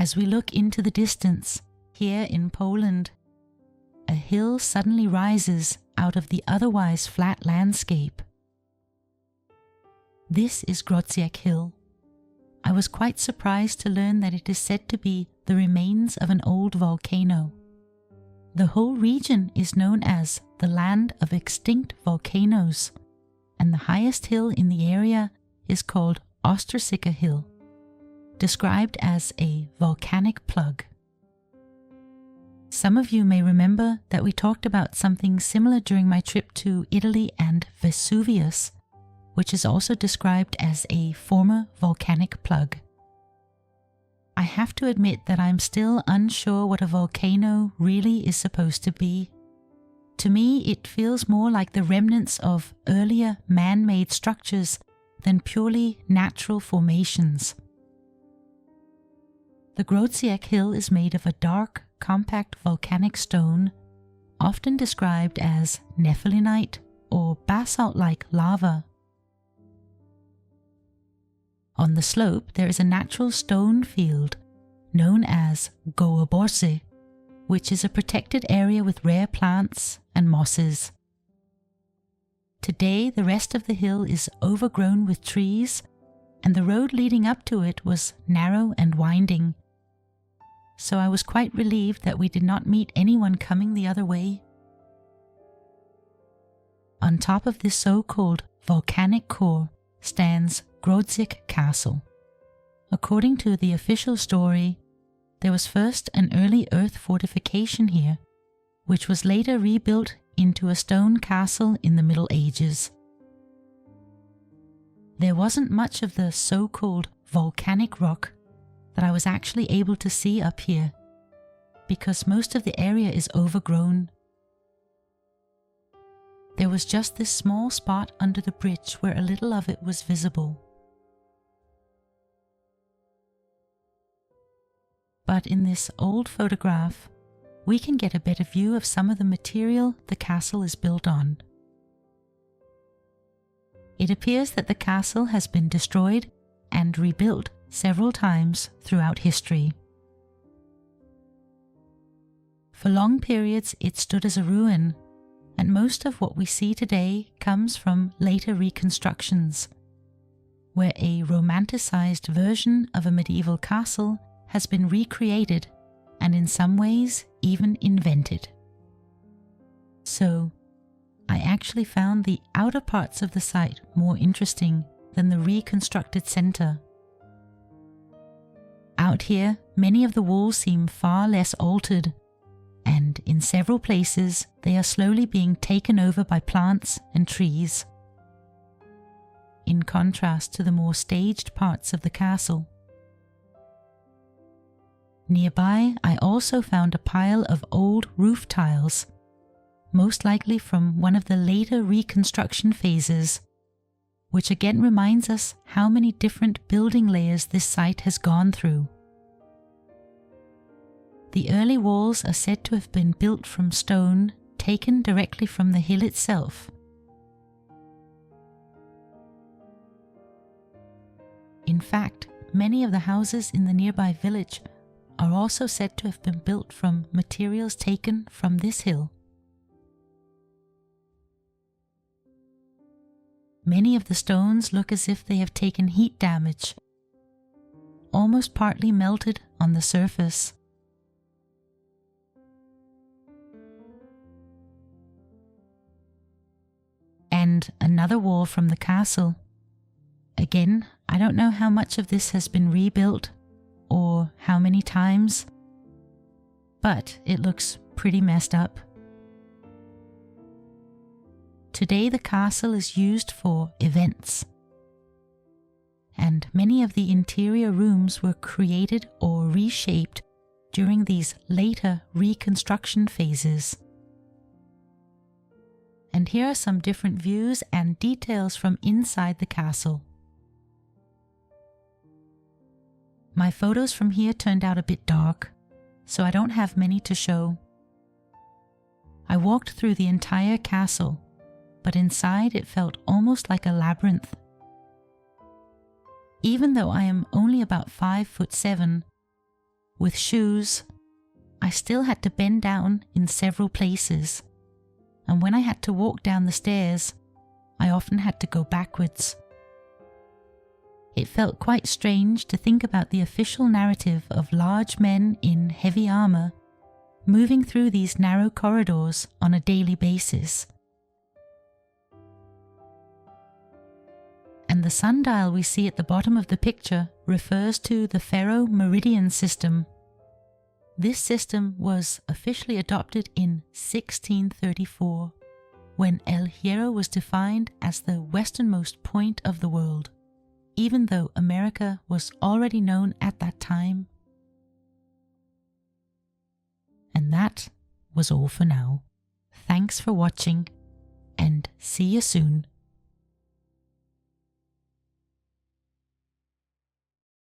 As we look into the distance, here in Poland, a hill suddenly rises out of the otherwise flat landscape. This is Grodziec Hill. I was quite surprised to learn that it is said to be the remains of an old volcano. The whole region is known as the Land of Extinct Volcanoes, and the highest hill in the area is called Ostrzyka Hill, described as a volcanic plug. Some of you may remember that we talked about something similar during my trip to Italy and Vesuvius, which is also described as a former volcanic plug. I have to admit that I'm still unsure what a volcano really is supposed to be. To me, it feels more like the remnants of earlier man-made structures than purely natural formations. The Grodziec Hill is made of a dark, compact volcanic stone, often described as nephelinite or basalt-like lava. On the slope there is a natural stone field known as gołoborze, which is a protected area with rare plants and mosses. Today the rest of the hill is overgrown with trees, and the road leading up to it was narrow and winding, so I was quite relieved that we did not meet anyone coming the other way. On top of this so-called volcanic core stands Grodziec Castle. According to the official story, there was first an early earth fortification here, which was later rebuilt into a stone castle in the Middle Ages. There wasn't much of the so-called volcanic rock that I was actually able to see up here, because most of the area is overgrown. There was just this small spot under the bridge where a little of it was visible. But in this old photograph, we can get a better view of some of the material the castle is built on. It appears that the castle has been destroyed and rebuilt several times throughout history. For long periods it stood as a ruin, and most of what we see today comes from later reconstructions, where a romanticized version of a medieval castle has been recreated and in some ways even invented. So, I actually found the outer parts of the site more interesting than the reconstructed center. Out here, many of the walls seem far less altered, and in several places they are slowly being taken over by plants and trees, in contrast to the more staged parts of the castle. Nearby, I also found a pile of old roof tiles, most likely from one of the later reconstruction phases, which again reminds us how many different building layers this site has gone through. The early walls are said to have been built from stone taken directly from the hill itself. In fact, many of the houses in the nearby village are also said to have been built from materials taken from this hill. Many of the stones look as if they have taken heat damage, almost partly melted on the surface. And another wall from the castle. Again, I don't know how much of this has been rebuilt or how many times, but it looks pretty messed up. Today the castle is used for events, and many of the interior rooms were created or reshaped during these later reconstruction phases. And here are some different views and details from inside the castle. My photos from here turned out a bit dark, so I don't have many to show. I walked through the entire castle, but inside it felt almost like a labyrinth. Even though I am only about 5'7", with shoes, I still had to bend down in several places, and when I had to walk down the stairs, I often had to go backwards. It felt quite strange to think about the official narrative of large men in heavy armor moving through these narrow corridors on a daily basis. And the sundial we see at the bottom of the picture refers to the Ferro meridian system. This system was officially adopted in 1634, when El Hierro was defined as the westernmost point of the world, even though America was already known at that time. And that was all for now. Thanks for watching, and see you soon.